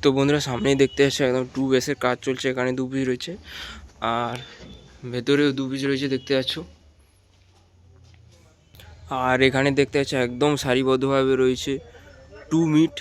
তো বন্ধুরা সামনেই দেখতে পাচ্ছ একদম 2 বেসের কাজ চলছে। এখানে 2 পিস রয়েছে আর ভেতরেও 2 পিস রয়েছে দেখতে পাচ্ছ। আর এখানে দেখতে পাচ্ছ একদম সারিবদ্ধভাবে রয়েছে 2 মিট।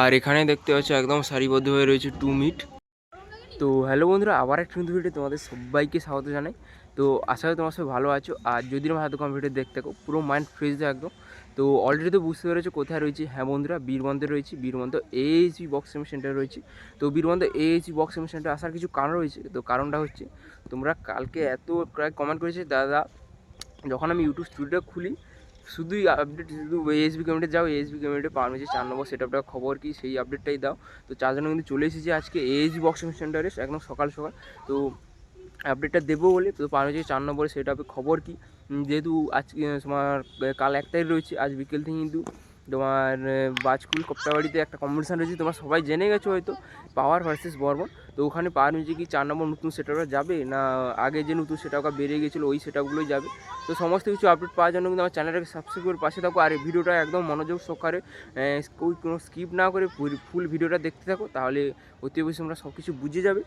আর এখানে দেখতে পাচ্ছ একদম সারিবদ্ধভাবে রয়েছে 2 মিট। তো হ্যালো বন্ধুরা, আবার একটা নতুন ভিডিও তোমাদের সবাইকে স্বাগত জানাই। তো আশা করি তোমার সবাই ভালো আছো। আর যদি আমার হাতে ভিডিও দেখতে থাকো পুরো মাইন্ড ফ্রেশ দেয় একদম। তো অলরেডি তো বুঝতে পেরেছো কোথায় রয়েছে। হ্যাঁ বন্ধুরা, বীরবন্ধে রয়েছে। বীরবন্ধ AHB বক্সিং সেন্টারে রয়েছে। তো বীরবন্ধ AHB বক্সিং সেন্টারে আসার কিছু কারণ রয়েছে। তো কারণটা হচ্ছে তোমরা কালকে এত কমেন্ট করেছে দাদা, যখন আমি ইউটিউব স্টুডিওটা খুলি শুধুই আপডেট, শুধু AHB কমিউনিটি যাও, AHB কমিউনিটি পারমিশন 4 নম্বর সেটআপটা খবর কি সেই আপডেটটাই দাও। তো 4 জন কিন্তু চলে এসেছি আজকে AHB বক্সিং সেন্টারে একদম সকাল সকাল। তো আপডেটটা দেবো বলে তো পারমিশন 4 নম্বরে সেটআপে খবর কি, যেহেতু আজকে তোমার কাল 1 তারিখ রয়েছে, আজ বিকেল থেকে কিন্তু তোমার বাজকুল কপ্টাবাড়িতে একটা কম্পিটিশান রয়েছে। তোমরা সবাই জেনে গেছো হয়তো, পাওয়ার ভার্সেস বর্মন। তো ওখানে পাওয়ার মিউজিক কি 4 নম্বর নতুন সেটআপটা যাবে না আগে যে নতুন সেটআপটা বেরিয়ে গেছিলো ওই সেটআপগুলোই যাবে। তো সমস্ত কিছু আপডেট পাওয়ার জন্য কিন্তু আমার চ্যানেলটাকে সাবস্ক্রাইব করে পাশে থাকো। আর এই ভিডিওটা একদম মনোযোগ সহকারে কোনো স্কিপ না করে ফুল ভিডিওটা দেখতে থাকো, তাহলে অতি অবশ্যই তোমরা সব কিছু বুঝে যাবে।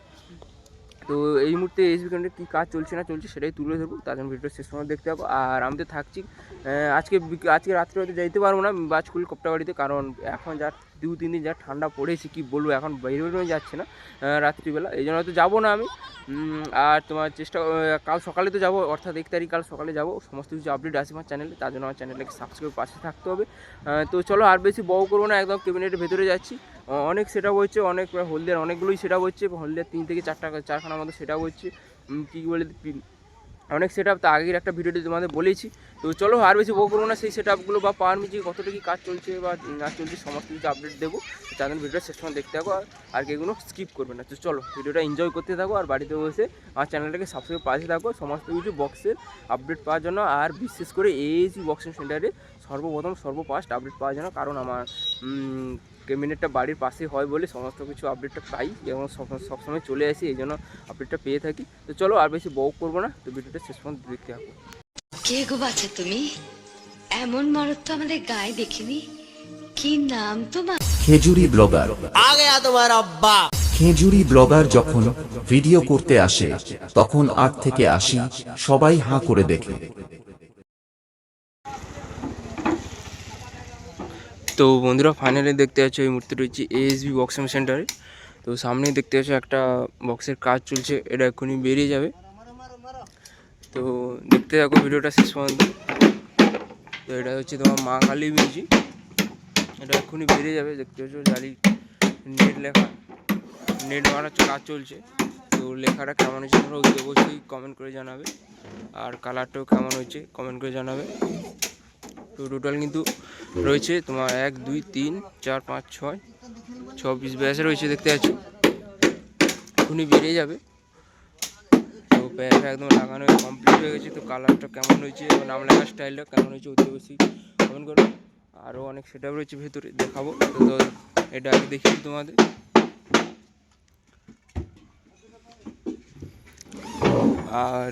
তো এই মুহূর্তে AHB কেন্দ্রে কী কাজ চলছে না চলছে সেটাই তুলে ধরবো, তার জন্য ভিডিওটা শেষ সময় দেখতে থাকো। আর আমি তো থাকছি আজকে রাত্রে হয়তো যাইতে পারবো না বাজকুল কপ্টাবাড়িতে, কারণ এখন যা 2-3 দিন যা ঠান্ডা পড়েছে কি বলবো, এখন বেরোনো যাচ্ছে না রাত্রিবেলা, এই জন্য হয়তো যাবো না আমি। আর তোমার কাল সকালে তো যাবো, অর্থাৎ 1 তারিখ কাল সকালে যাবো। সমস্ত কিছু আপডেট আসে আমার চ্যানেলে, তার জন্য আমার চ্যানেলটাকে সাবস্ক্রাইব পাশে থাকতে হবে। তো চলো আর বেশি বড় করবো না, একদম ক্যাবিনেটের ভেতরে যাচ্ছি। অনেক সেটআপ হচ্ছে, অনেক হলদিয়ার অনেকগুলোই সেটআপ হচ্ছে, হলদিয়ার 3 থেকে 4খানার মতো সেটআপ হচ্ছে। কী বলে অনেক সেটআপ তো আগের একটা ভিডিওতে তোমাদের বলেছি। তো চলো আর বেশি বড় করবো না, সেই সেটআপগুলো বা পাওয়ার মিউজিক কতটা কি কাজ চলছে বা না চলছে সমস্ত কিছু আপডেট দেবো। তাদের ভিডিওটা শেষ সময় দেখতে থাকো আর কেউগুলো স্কিপ করবে না। তো চলো ভিডিওটা এনজয় করতে থাকো আর বাড়িতে বসে আমার চ্যানেলটাকে সাবস্ক্রাইব পাশে থাকো সমস্ত কিছু বক্সের আপডেট পাওয়ার জন্য। আর বিশেষ করে AHB বক্সিং সেন্টারে সর্বফার্স্ট আপডেট পাওয়ার জন্য, কারণ আমার ক্যাবিনেটটা বাড়ির পাশে হয় বলে সমস্ত কিছু আপডেটটা পাই এবং সবসময় চলে আসি, এই জন্য আপডেটটা পেয়ে থাকি। তো চলো আর বেশি বক করবো না, তো ভিডিওটা শেষ পর্যন্ত দেখতে থাকো। কে গো বাছা তুমি? এমন মরদ তো আমাদের গায়ে দেখিনি। কি নাম তোমার? খেজুরি ব্লগার। आ गया तुम्हारा अब्बा। খেজুরি ব্লগার যখন ভিডিও করতে আসে তখন 8 থেকে 80 সবাই হাঁ করে দেখে। তো বন্ধুরা ফাইনালি দেখতে পাচ্ছ এই মুহূর্তে রয়েছে AHB বক্সিং সেন্টারে। তো সামনেই দেখতে পাচ্ছ একটা বক্সের কাজ চলছে, এটা এক্ষুনি বেরিয়ে যাবে। তো দেখতে থাকো ভিডিওটা শেষ পর্যন্ত। তো এটা হচ্ছে তোমার মা কালী মিউজিক, এটা এক্ষুনি বেরিয়ে যাবে। দেখতে পাচ্ছ জালি নেট মারার কাজ চলছে। তো লেখাটা কেমন হয়েছে তোমরা অবশ্যই কমেন্ট করে জানাবে, আর কালারটাও কেমন হয়েছে কমেন্ট করে জানাবে। তো টোটাল কিন্তু রয়েছে তোমার 1 2 3 4 5 6 পিস ব্যাস রয়েছে দেখতে পাচ্ছ, এখনই বেরিয়ে যাবে। তো ব্যাসটা একদম লাগানো কমপ্লিট হয়ে গেছে। তো কালারটা কেমন হয়েছে এবং নাম লেখার স্টাইলটা কেমন হয়েছে অতি অবশ্যই কমেন্ট করো। আরও অনেক সেটআপ রয়েছে ভেতরে, দেখাবো। তো এটা আগে দেখিয়ে তোমাদের। আর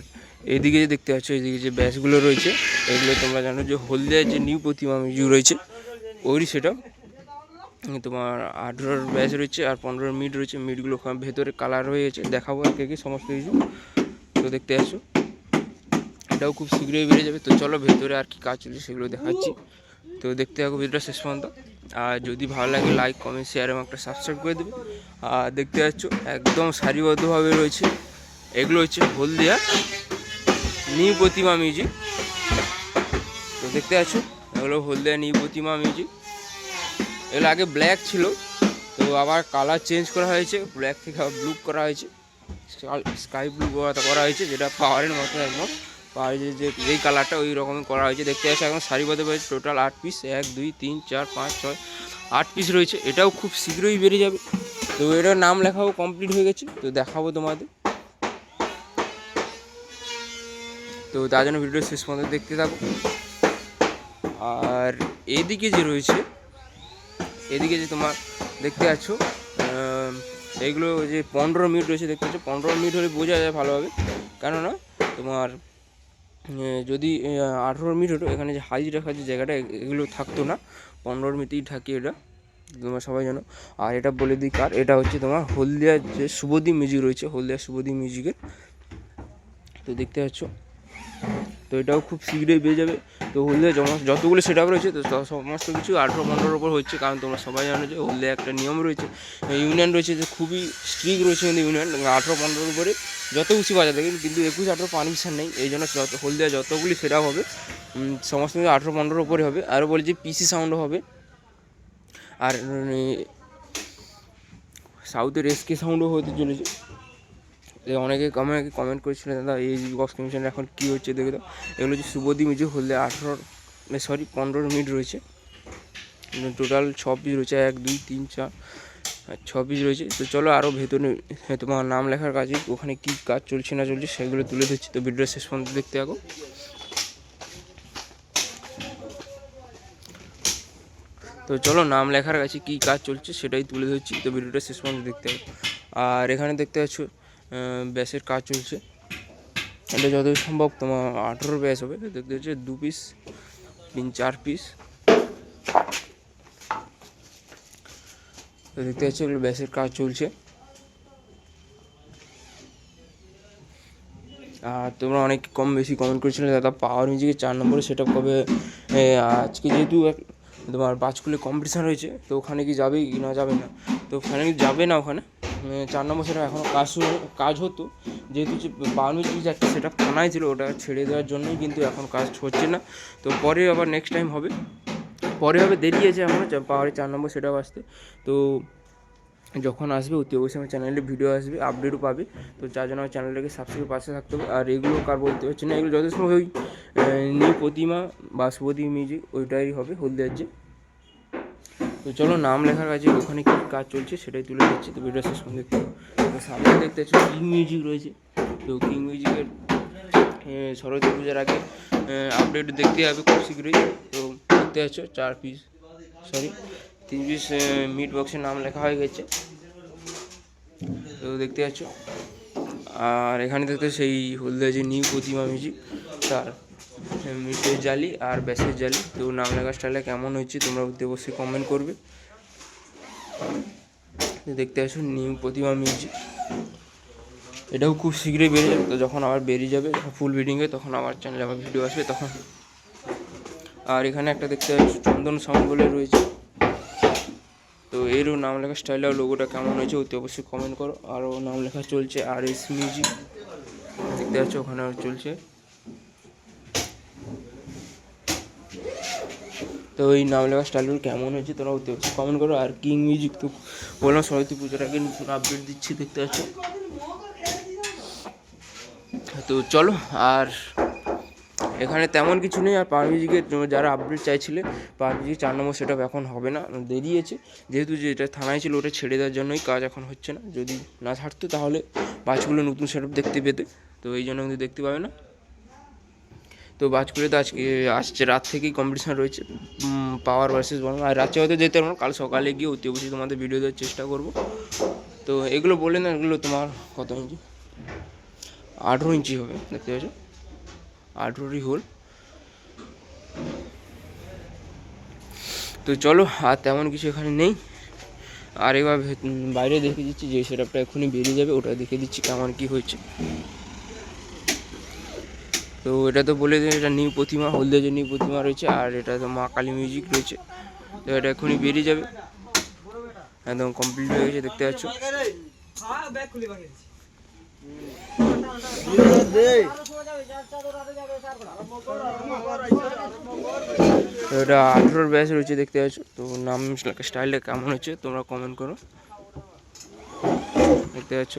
এইদিকে যে দেখতে পাচ্ছ, এইদিকে যে ব্যাসগুলো রয়েছে এগুলো তোমরা জানো যে হলদিয়ার যে নিউ প্রতিমা মিউজিক রয়েছে ওরই সেটা তোমার 18 ব্যাস রয়েছে আর 15 মিট রয়েছে। মিটগুলো ভেতরে কালার হয়ে গেছে, দেখাবো আর কে সমস্ত কিছু। তো দেখতে আসো, এটাও খুব শীঘ্রই বেরিয়ে যাবে। তো চলো ভেতরে আর কি কাজ চলছে সেগুলো দেখাচ্ছি। তো দেখতে থাকো ভিডিওটা শেষ পর্যন্ত। আর যদি ভালো লাগে লাইক কমেন্ট শেয়ার এবং একটা সাবস্ক্রাইব করে দেবে। আর দেখতে পাচ্ছ একদম সারিবদ্ধভাবে রয়েছে, এগুলো হচ্ছে হলদিয়া নিউ প্রতিমা মিউজিক। তো দেখতে পাচ্ছ এগুলো হলদিয়া নিউ প্রতিমা মিউজিক। এগুলো আগে ব্ল্যাক ছিল, তো আবার কালার চেঞ্জ করা হয়েছে, ব্ল্যাক থেকে আবার ব্লু করা হয়েছে, স্কাই ব্লু করা হয়েছে, যেটা পাওয়ারের মতো একদম পাওয়ারের যেই কালারটা ওই রকম করা হয়েছে। দেখতে পাচ্ছ একদম সারিবদ্ধ হয়েছে। টোটাল 8 পিস 1 2 3 4 5 6 8 পিস রয়েছে, এটাও খুব শীঘ্রই বেরিয়ে যাবে। তো এটার নাম লেখাও কমপ্লিট হয়ে গেছে, তো দেখাবো তোমাদের। তো তার জন্য ভিডিও শেষ পর্যন্ত দেখতে থাকো। আর এদিকে যে রয়েছে, এদিকে যে তোমার দেখতে পাচ্ছ এইগুলো যে 15 মিনিট রয়েছে দেখতে পাচ্ছ, 15 মিনিট হলে বোঝা যায় ভালোভাবে। কেননা তোমার যদি 18 মিনিট হতো এখানে যে হাইট রাখার যে জায়গাটা এগুলো থাকতো না, 15 মিনিটেই থাকে এটা। তোমরা সবাই জানো। আর এটা বলে দিই কার, এটা হচ্ছে তোমার হলদিয়ার যে শুভদীপ মিউজিক রয়েছে, হলদিয়া শুভদীপ মিউজিকের। তো দেখতে পাচ্ছ, তো এটাও খুব শীঘ্রই পেয়ে যাবে। তো হলদিয়া যতগুলো সেট আপ রয়েছে তো সমস্ত কিছু 18-15 ওপর হচ্ছে, কারণ তোমরা সবাই জানো যে হলদিয়া একটা নিয়ম রয়েছে, ইউনিয়ন রয়েছে যে খুবই স্ট্রিক্ট রয়েছে কিন্তু ইউনিয়ন 18-15 উপরে যত কিছু বাজাতে কিন্তু 21-18 পারমিশন নেই। এই জন্য হলদিয়া যতগুলি সেট আপ হবে সমস্ত কিছু 18-15 উপরে হবে। আরও বলি যে পিসি সাউন্ডও হবে, আর সাউথের এসকে সাউন্ডও হতে চলেছে। অনেকে কমেন্ট করেছিলেন দাদা এই বক্স কমিশনের এখন কী হচ্ছে দেখে দাও। এগুলো হচ্ছে শুভদীপ মিউজিক হলদিয়া 15 মিনিট রয়েছে, টোটাল 6 পিস রয়েছে, 1 2 3 4 6 পিস রয়েছে। তো চলো আরও ভেতরে তোমার নাম লেখার কাজে ওখানে কী কাজ চলছে না চলছে সেগুলো তুলে ধরছি। তো ভিডিওটা শেষ পর্যন্ত দেখতে থাকো। তো চলো নাম লেখার কাছে কী কাজ চলছে সেটাই তুলে ধরছি, তো ভিডিওটা শেষ পর্যন্ত দেখতে হবে। আর এখানে দেখতে পাচ্ছ ব্যাসের কাজ চলছে, এটা যতই সম্ভব তোমার 18 ব্যাস হবে। দেখতে হচ্ছে 2 পিস 3 4 পিস, তো দেখতে পাচ্ছ এগুলো ব্যাসের কাজ চলছে। আর তোমরা অনেক কম বেশি কমেন্ট করেছিলে দাদা পাওয়ার মিউজিকের 4 নম্বরে সেট আপ কবে। আজকে যেহেতু তোমার পাঁচকুলে কম্পিটিশান রয়েছে তো ওখানে কি যাবে কি না যাবে না, তো ফাইনালি যাবে না ওখানে। 4 নম্বর সেটা এখনও কাজ হতো, যেহেতু যে পাওয়ার মিউজিক যে একটা সেট আপ থানায় ছিল ওটা ছেড়ে দেওয়ার জন্যই কিন্তু এখন কাজ হচ্ছে না। তো পরে আবার নেক্সট টাইম হবে, পরে হবে, দেরি আছে এখনও পাওয়ারের 4 নম্বর সেট আপ আসতে। তো যখন আসবে অতি অবশ্যই আমার চ্যানেলে ভিডিও আসবে, আপডেটও পাবে। তো যার জন্য আমার চ্যানেলটাকে সাবস্ক্রাইব পাশে থাকতে হবে। আর এগুলো কার বলতে হচ্ছে না, এগুলো যথেষ্ট ওই নিউ প্রতিমা বা শুভদীপ মিউজিক ওইটাই হবে হলদিয়ার যে। তো চলো নাম লেখার কাছে ওখানে কী কাজ চলছে সেটাই তুলে দিচ্ছি, তো ভিডিও শেষ পর্যন্ত দেখতে হবে। তো সামনে দেখতে পাচ্ছি কিং মিউজিক রয়েছে, তো কিং মিউজিকের সরস্বতী পূজার আগে আপডেট দেখতে হবে খুব শীঘ্রই। তো দেখতে পাচ্ছ 3 পিস মিট বক্সের নাম লেখা হয়ে গেছে, তো দেখতে পাচ্ছ। আর এখানে দেখতে সেই হলদিয়া যে নিউ প্রতিমা মিউজিক তার মিটের জালি আর ব্যাসের জালি, তো নাম লেখা স্টাইলটা কেমন হয়েছে তোমরা অবশ্যই কমেন্ট করবে। দেখতে পাচ্ছ নিউ প্রতিমা মিউজিক, এটাও খুব শীঘ্রই বেরিয়ে যাবে। তো যখন আবার বেরিয়ে যাবে ফুল বিডিংয়ে তখন আমার চ্যানেলে আবার ভিডিও আসবে তখন। আর এখানে একটা দেখতে পাচ্ছি চন্দন সাউন্ড বলে রয়েছে, তো এরও নাম লেখা স্টাইল আর লোগোটা কেমন হয়েছে অতি অবশ্যই কমেন্ট করো। আরও নাম লেখা চলছে আর এস মিউজিক, দেখতে পাচ্ছ ওখানে চলছে। তো এই নাম লেখা স্টাইলগুলো কেমন হয়েছে তোরা অতি অবশ্যই কমেন্ট করো। আর কিং মিউজিক তো বললাম সরস্বতী পুজোর আগে নতুন আপডেট দিচ্ছি, দেখতে পাচ্ছ। তো চলো, আর এখানে তেমন কিছু নেই। আর পাওয়ার মিউজিকের যারা আপডেট চাইছিলে পাওয়ার মিউজিক 4 নম্বর সেট আপ এখন হবে না, দেরিয়েছে, যেহেতু যেটা থানায় ছিল ওটা ছেড়ে দেওয়ার জন্যই কাজ এখন হচ্ছে না। যদি না ছাড়তো তাহলে বাজগুলো নতুন সেট আপ দেখতে পেতে, তো এই জন্য কিন্তু দেখতে পাবে না। তো বাজকুড়িতে আজকে আসছে রাত থেকেই কম্পিটিশান রয়েছে পাওয়ার ভার্সেস বর্মা, আর রাত্রে হয়তো যেতে পারবো না, কাল সকালে গিয়ে অতি অবশ্যই তোমাদের ভিডিও দেওয়ার চেষ্টা করবো। তো এগুলো বললে না, এগুলো তোমার কত ইঞ্চি, 18 ইঞ্চি হবে, দেখতে পাচ্ছ 18ই হোল। তো চলো, আর তেমন কিছু এখানে নেই। আর এবার বাইরে দেখে দিচ্ছি যে সেট আপটা এখনই বেরিয়ে যাবে, ওটা দেখে দিচ্ছি কেমন কী হয়েছে। তো এটা তো বলে দিই এটা নিউ প্রতিমা, হলদিয়া যে নিউ প্রতিমা রয়েছে, আর এটা তো মা কালী মিউজিক রয়েছে। তো এটা এখনই বেরিয়ে যাবে, একদম কমপ্লিট হয়ে গেছে, দেখতে পাচ্ছ। তো এটা 18 ব্যাচ রয়েছে, দেখতে পাচ্ছ। তো নাম স্টাইলটা কেমন হচ্ছে তোমরা কমেন্ট করো, দেখতে পাচ্ছ।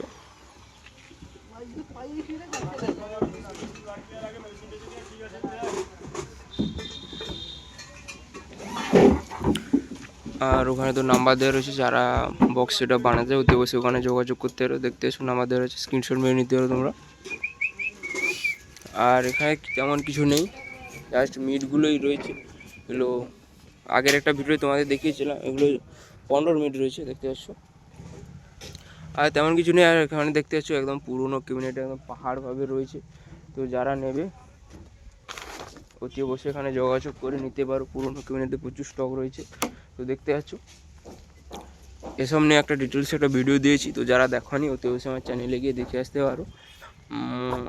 আর ওখানে তো নাম্বার দেওয়া রয়েছে, যারা বক্স সেটা বানাতে অতি অবশ্যই ওখানে যোগাযোগ করতে পারো, দেখতে এসো নাম্বার দেওয়া রয়েছে, স্ক্রিনশট মেরে নিতে পারো তোমরা। আর এখানে তেমন কিছু নেই, জাস্ট মিটগুলোই রয়েছে। এগুলো আগের একটা ভিডিও তোমাদের দেখিয়েছিলাম, এগুলো 15 মিনিট রয়েছে, দেখতে পাচ্ছ। আর তেমন কিছু নেই। আর এখানে দেখতে পাচ্ছ একদম পুরনো ক্যাবিনেট একদম পাহাড়ভাবে রয়েছে, তো যারা নেবে অতি অবশ্যই এখানে যোগাযোগ করে নিতে পারো। পুরনো ক্যাবিনেটে প্রচুর স্টক রয়েছে, তো দেখতে পাচ্ছ। এসব নিয়ে একটা ডিটেলস একটা ভিডিও দিয়েছি, তো যারা দেখনি অতি অবশ্যই আমার চ্যানেলে গিয়ে দেখে আসতে পারো।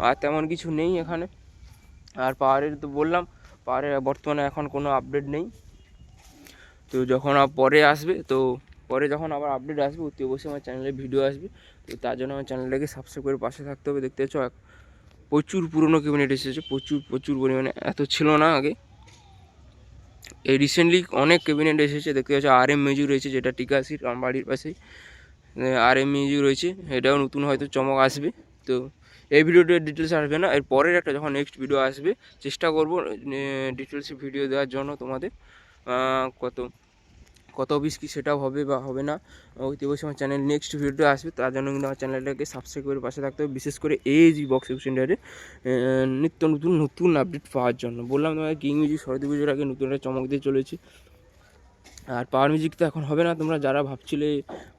আর তেমন কিছু নেই এখানে। আর পাহাড়ের তো বললাম, পাহাড়ে বর্তমানে এখন কোনো আপডেট নেই। তো যখন পরে আসবে, তো পরে যখন আবার আপডেট আসবে অতি অবশ্যই আমার চ্যানেলে ভিডিও আসবে। তো তার জন্য আমার চ্যানেলটাকে সাবস্ক্রাইব করে পাশে থাকতে হবে। দেখতে পাচ্ছ প্রচুর পুরনো ক্যাবিনেট এসেছে, প্রচুর পরিমাণে, এত ছিল না আগে। এই রিসেন্টলি অনেক ক্যাবিনেট এসেছে। দেখতে পাচ্ছ RM মিউজিক রয়েছে, যেটা টিকাসির আমার বাড়ির পাশেই RM মিউজিক রয়েছে, এটাও নতুন হয়তো চমক আসবে। তো এই ভিডিওটার ডিটেলস আসবে না, এর পরের একটা যখন নেক্সট ভিডিও আসবে চেষ্টা করব ডিটেলসে ভিডিও দেওয়ার জন্য তোমাদের। কত অফিস কী সেটাও হবে বা হবে না, অতি অবশ্যই আমার চ্যানেল নেক্সট ভিডিও আসবে। তার জন্য কিন্তু আমার চ্যানেলটাকে সাবস্ক্রাইব করে পাশে থাকতে হবে, বিশেষ করে এই বক্স সেন্টারে নিত্য নতুন আপডেট পাওয়ার জন্য। বললাম তোমার কিং মিউজিক সরস্বতী পুজোর আগে নতুন একটা চমক দিয়ে চলেছে। আর পাওয়ার মিউজিক তো এখন হবে না, তোমরা যারা ভাবছিলে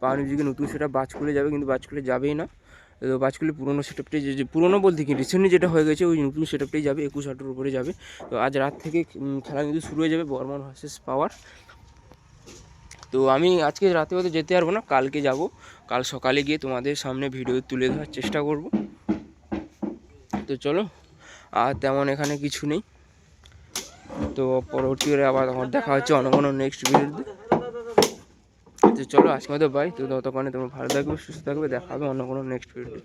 পাওয়ার মিউজিকে নতুন সেটা বাজকুলে যাবে, কিন্তু বাজকুলে যাবেই না। তো বাজকুলে পুরোনো সেটআপটাই, যে পুরোনো বলতে কি রিসেন্টলি যেটা হয়ে গেছে ওই নতুন সেটআপটাই যাবে, 21 উপরে যাবে। তো আজ রাত থেকে খেলা কিন্তু শুরু হয়ে যাবে, বর্মন ভার্সেস পাওয়ার। তো আমি আজকে রাতে হয়তো যেতে পারবো না, কালকে যাব। কাল সকালে গিয়ে তোমাদের সামনে ভিডিও তুলে ধরার চেষ্টা করব। তো চলো, আর তেমন এখানে কিছু নেই। তো পরবর্তীকালে আবার আমার দেখা হচ্ছে অন্য কোনো নেক্সট ভিডিওতে। তো চলো আজকে মতো বাই। তো ততক্ষণে তোমরা ভালো থাকবে, সুস্থ থাকবে, দেখা হবে অন্য কোনো নেক্সট ভিডিওতে।